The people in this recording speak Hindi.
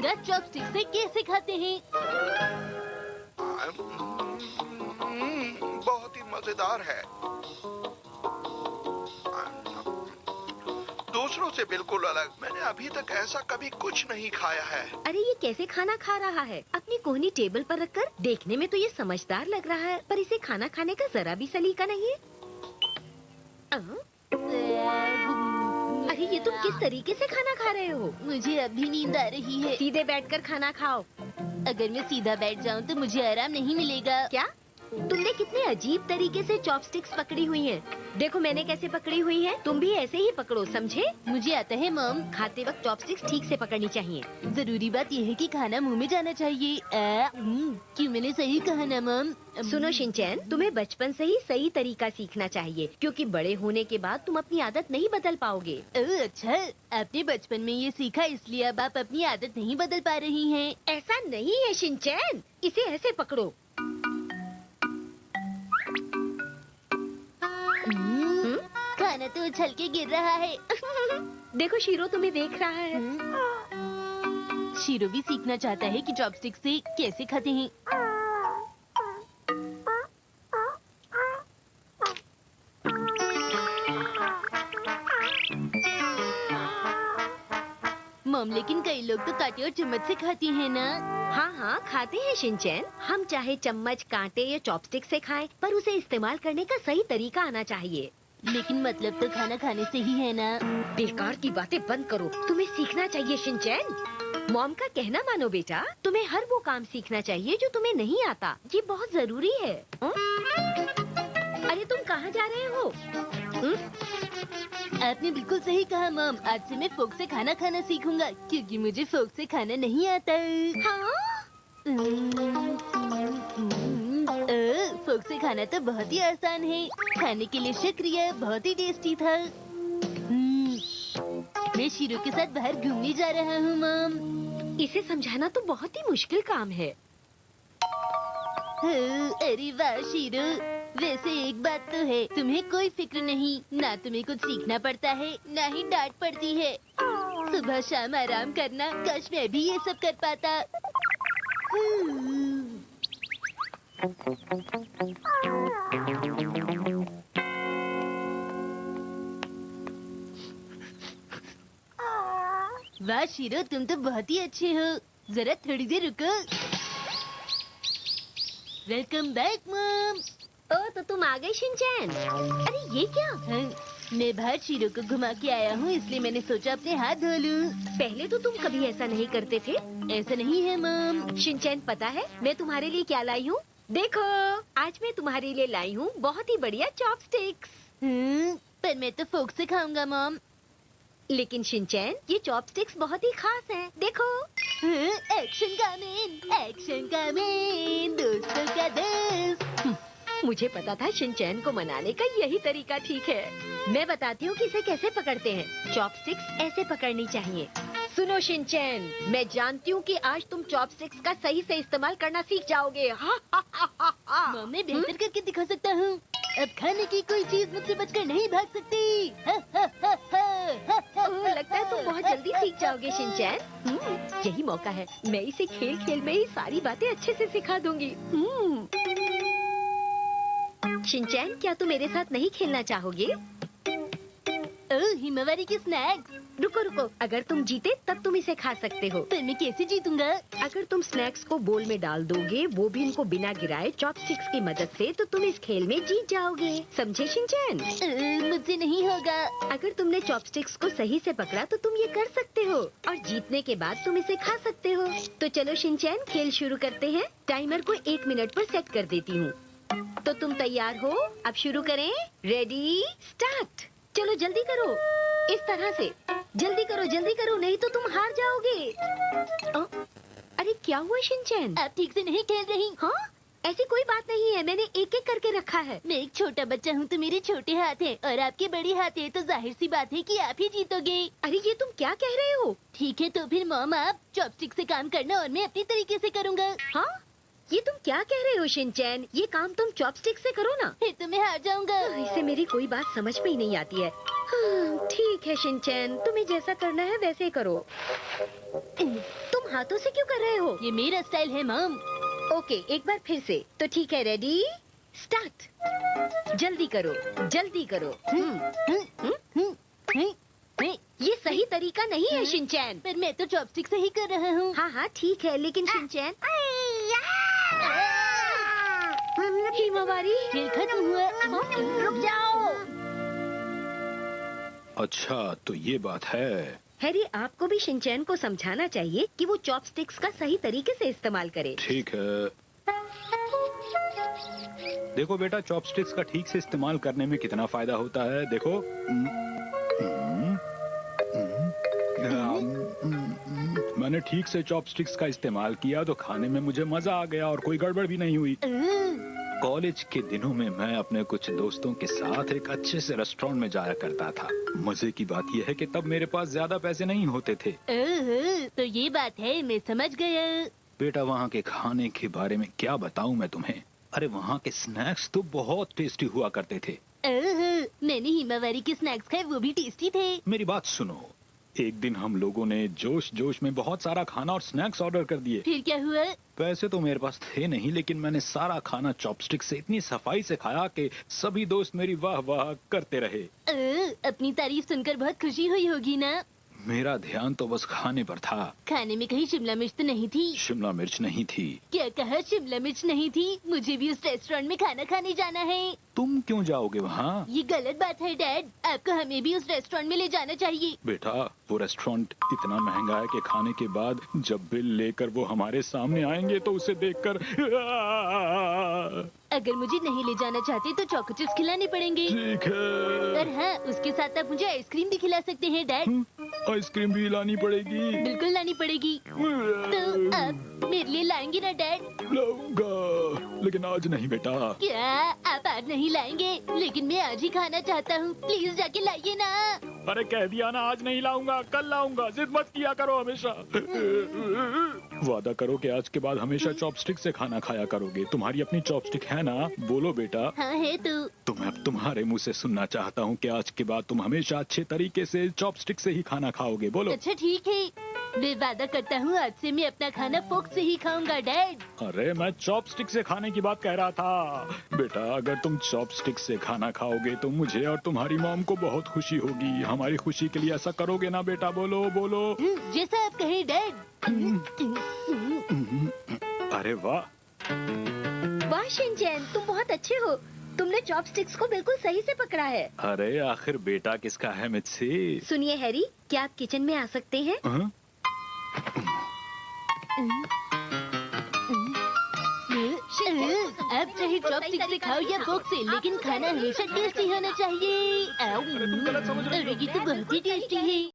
दिखाऊंगा चॉपस्टिक से कैसे खाते हैं। बहुत ही मजेदार है। दूसरों से बिल्कुल अलग। मैंने अभी तक ऐसा कभी कुछ नहीं खाया है। अरे ये कैसे खाना खा रहा है? अपनी कोहनी टेबल पर रखकर। देखने में तो ये समझदार लग रहा है, पर इसे खाना खाने का जरा भी सलीका नहीं है। अरे ये तुम किस तरीके से खाना खा रहे हो? मुझे अभी नींद आ रही है। सीधे बैठकर खाना खाओ। अगर मैं सीधा बैठ जाऊं तो मुझे आराम नहीं मिलेगा। क्या? तुमने कितने अजीब तरीके से चॉपस्टिक्स पकड़ी हुई हैं। देखो मैंने कैसे पकड़ी हुई है, तुम भी ऐसे ही पकड़ो, समझे? मुझे आता है मॉम। खाते वक्त चॉपस्टिक्स ठीक से पकड़नी चाहिए। जरूरी बात यह है कि खाना मुंह में जाना चाहिए। क्यों मैंने सही कहा ना मॉम? सुनो शिनचैन, तुम्हें बचपन से ही सही तरीका सीखना चाहिए, क्योंकि बड़े होने के बाद तुम अपनी आदत नहीं बदल पाओगे। अच्छा, आपने बचपन में ये सीखा इसलिए अब आप अपनी आदत नहीं बदल पा रही हैं। ऐसा नहीं है शिनचैन, इसे ऐसे पकड़ो। खाना तो उछल के गिर रहा है। देखो शीरो तुम्हें देख रहा है। शीरो भी सीखना चाहता है कि चॉपस्टिक से कैसे खाते हैं। मॉम, लेकिन कई लोग तो कांटे और चम्मच से खाती हैं ना। हाँ हाँ खाते हैं शिनचैन। हम चाहे चम्मच, कांटे या चॉपस्टिक से खाएं, पर उसे इस्तेमाल करने का सही तरीका आना चाहिए। लेकिन मतलब तो खाना खाने से ही है ना। बेकार की बातें बंद करो, तुम्हें सीखना चाहिए शिनचैन। मॉम का कहना मानो बेटा, तुम्हें हर वो काम सीखना चाहिए जो तुम्हें नहीं आता। ये बहुत जरूरी है। अरे तुम कहाँ जा रहे हो? आपने बिल्कुल सही कहा मॉम। आज से मैं फोक से खाना खाना सीखूंगा, क्योंकि मुझे फोक से खाना नहीं आता। हाँ? फोक से खाना तो बहुत ही आसान है। खाने के लिए शुक्रिया, बहुत ही टेस्टी था। मैं शीरो के साथ बाहर घूमने जा रहा हूँ मॉम। इसे समझाना तो बहुत ही मुश्किल काम है। अरे वाह शीरो, वैसे एक बात तो है, तुम्हें कोई फिक्र नहीं। ना तुम्हें कुछ सीखना पड़ता है, ना ही डांट पड़ती है। सुबह शाम आराम करना, काश मैं भी ये सब कर पाता। वाह शीरो, तुम तो बहुत ही अच्छे हो। जरा थोड़ी देर रुको। Welcome back mom. ओ तो तुम आ गए शिनचैन। अरे ये क्या? मैं बाहर शीरो को घुमा के आया हूँ, इसलिए मैंने सोचा अपने हाथ धो लूं। पहले तो तुम कभी ऐसा नहीं करते थे। ऐसा नहीं है मॉम। शिनचैन पता है मैं तुम्हारे लिए क्या लाई हूँ? देखो, आज मैं तुम्हारे लिए लाई हूँ बहुत ही बढ़िया चॉपस्टिक्स। पर मैं तो फोक से खाऊंगा मॉम। लेकिन शिनचैन, ये चॉपस्टिक्स बहुत ही खास हैं। देखो। एक्शन का मैन, दोस्तों का दोस्त। मुझे पता था शिनचैन को मनाने का यही तरीका ठीक है। मैं बताती हूँ कि इसे कैसे पकड़ते हैं। चॉपस्टिक्स ऐसे पकड़नी चाहिए। सुनो शिनचैन, मैं जानती हूँ कि आज तुम चॉपस्टिक्स का सही से इस्तेमाल करना सीख जाओगे। मॉम, मैं बेहतर करके दिखा सकता हूँ। अब खाने की कोई चीज मुझसे बचकर नहीं भाग सकती। लगता है तुम बहुत जल्दी सीख जाओगे शिनचैन। यही मौका है, मैं इसे खेल खेल में ही सारी बातें अच्छे से सिखा दूंगी। शिनचैन, क्या तुम मेरे साथ नहीं खेलना चाहोगे? हिमावारी की स्नैक्स। रुको रुको, अगर तुम जीते तब तुम इसे खा सकते हो। पर मैं कैसे जीतूंगा? अगर तुम स्नैक्स को बोल में डाल दोगे, वो भी इनको बिना गिराए चॉपस्टिक्स की मदद से, तो तुम इस खेल में जीत जाओगे। समझे शिनचैन? मुझसे नहीं होगा। अगर तुमने चॉपस्टिक्स को सही से पकड़ा तो तुम ये कर सकते हो, और जीतने के बाद तुम इसे खा सकते हो। तो चलो शिनचैन, खेल शुरू करते हैं। टाइमर को 1 मिनट पर सेट कर देती हूँ। तो तुम तैयार हो? अब शुरू करें। Ready, start. चलो जल्दी करो, इस तरह से। जल्दी करो, नहीं तो तुम हार जाओगे। अरे क्या हुआ शिनचैन? आप ठीक से नहीं खेल रही। हाँ, ऐसी कोई बात नहीं है, मैंने एक एक करके रखा है। मैं एक छोटा बच्चा हूँ तो मेरे छोटे हाथ हैं, और आपके बड़े हाथ हैं, तो जाहिर सी बात है कि आप ही जीतोगे। अरे ये तुम क्या कह रहे हो? ठीक है, तो फिर मॉम आप चॉपस्टिक से काम करना और मैं अपनी तरीके से करूँगा। हाँ, ये तुम क्या कह रहे हो शिनचैन? ये काम तुम चॉपस्टिक से करो ना। फिर तो मैं हार जाऊंगा। इसे मेरी कोई बात समझ में ही नहीं आती है। ठीक है शिनचैन, तुम्हें जैसा करना है वैसे करो। तुम हाथों से क्यों कर रहे हो? ये मेरा स्टाइल है मॉम। ओके, एक बार फिर से। तो ठीक है, रेडी स्टार्ट। जल्दी करो, जल्दी करो। ये सही तरीका नहीं है शिनचैन। पर मैं तो चॉपस्टिक से ही कर रहा हूँ। हाँ हाँ ठीक है, लेकिन शिनचैन। हिमावारी, खेल खत्म हुआ। रुक जाओ। अच्छा तो ये बात है। हैरी, आपको भी शिनचैन को समझाना चाहिए कि वो चॉपस्टिक्स का सही तरीके से इस्तेमाल करे। ठीक है। देखो बेटा, चॉपस्टिक्स का ठीक से इस्तेमाल करने में कितना फायदा होता है। देखो मैंने ठीक से चॉपस्टिक्स का इस्तेमाल किया तो खाने में मुझे मजा आ गया और कोई गड़बड़ भी नहीं हुई। कॉलेज के दिनों में मैं अपने कुछ दोस्तों के साथ एक अच्छे से रेस्टोरेंट में जाया करता था। मजे की बात यह है कि तब मेरे पास ज्यादा पैसे नहीं होते थे। तो ये बात है, मैं समझ गया। बेटा, वहाँ के खाने के बारे में क्या बताऊं मैं तुम्हें। अरे वहाँ के स्नैक्स तो बहुत टेस्टी हुआ करते थे। मैंने हिमावारी के स्नैक्स खाए, वो भी टेस्टी थे। मेरी बात सुनो, एक दिन हम लोगों ने जोश जोश में बहुत सारा खाना और स्नैक्स ऑर्डर कर दिए। फिर क्या हुआ? पैसे तो मेरे पास थे नहीं, लेकिन मैंने सारा खाना चॉपस्टिक से इतनी सफाई से खाया कि सभी दोस्त मेरी वाह वाह करते रहे। अपनी तारीफ सुनकर बहुत खुशी हुई होगी ना? मेरा ध्यान तो बस खाने पर था। खाने में कहीं शिमला मिर्च तो नहीं थी? शिमला मिर्च नहीं थी। क्या कहा, शिमला मिर्च नहीं थी? मुझे भी उस रेस्टोरेंट में खाना खाने जाना है। तुम क्यों जाओगे वहाँ? ये गलत बात है डैड, आपको हमें भी उस रेस्टोरेंट में ले जाना चाहिए। बेटा, वो रेस्टोरेंट इतना महंगा है कि खाने के बाद जब बिल लेकर वो हमारे सामने आएंगे तो उसे देखकर अगर मुझे नहीं ले जाना चाहते तो चॉको चिप्स खिलाने पड़ेंगे। ठीक है। और हाँ, उसके साथ आप मुझे आइसक्रीम भी खिला सकते हैं डैड। आइसक्रीम भी लानी पड़ेगी? बिल्कुल लानी पड़ेगी। तो आप मेरे लिए लाएंगे ना डैड? लाऊंगा, लेकिन आज नहीं बेटा। क्या आप आज नहीं लाएंगे? लेकिन मैं आज ही खाना चाहता हूँ, प्लीज जाके लाइए ना। अरे कह दिया ना, आज नहीं लाऊंगा, कल लाऊंगा। जिद मत किया करो हमेशा। वादा करो कि आज के बाद हमेशा चॉपस्टिक से खाना खाया करोगे। तुम्हारी अपनी चॉपस्टिक है ना? बोलो बेटा। हाँ है तो मैं अब तुम्हारे मुंह से सुनना चाहता हूँ कि आज के बाद तुम हमेशा अच्छे तरीके से चॉपस्टिक से ही खाना खाओगे। बोलो। अच्छा ठीक है, मैं वादा करता हूँ आज से मैं अपना खाना फोक से ही खाऊंगा डैड। अरे मैं चॉपस्टिक से खाने की बात कह रहा था। बेटा, अगर तुम चॉपस्टिक से खाना खाओगे तो मुझे और तुम्हारी मॉम को बहुत खुशी होगी। हमारी खुशी के लिए ऐसा करोगे ना बेटा? बोलो बोलो। जैसा आप कहें डैड। अरे वाह। वाह शिनचैन, तुम बहुत अच्छे हो। तुमने चॉपस्टिक्स को बिल्कुल सही से पकड़ा है। अरे आखिर बेटा किसका है मुझसे? सुनिए हैरी, क्या आप किचन में आ सकते हैं? आप चाहे चॉपस्टिक से खाओ या फोक से, लेकिन खाना हमेशा टेस्टी होना चाहिए। अरे तुम गलत समझ रही हो। अरे ये तो बहुत ही टेस्टी है।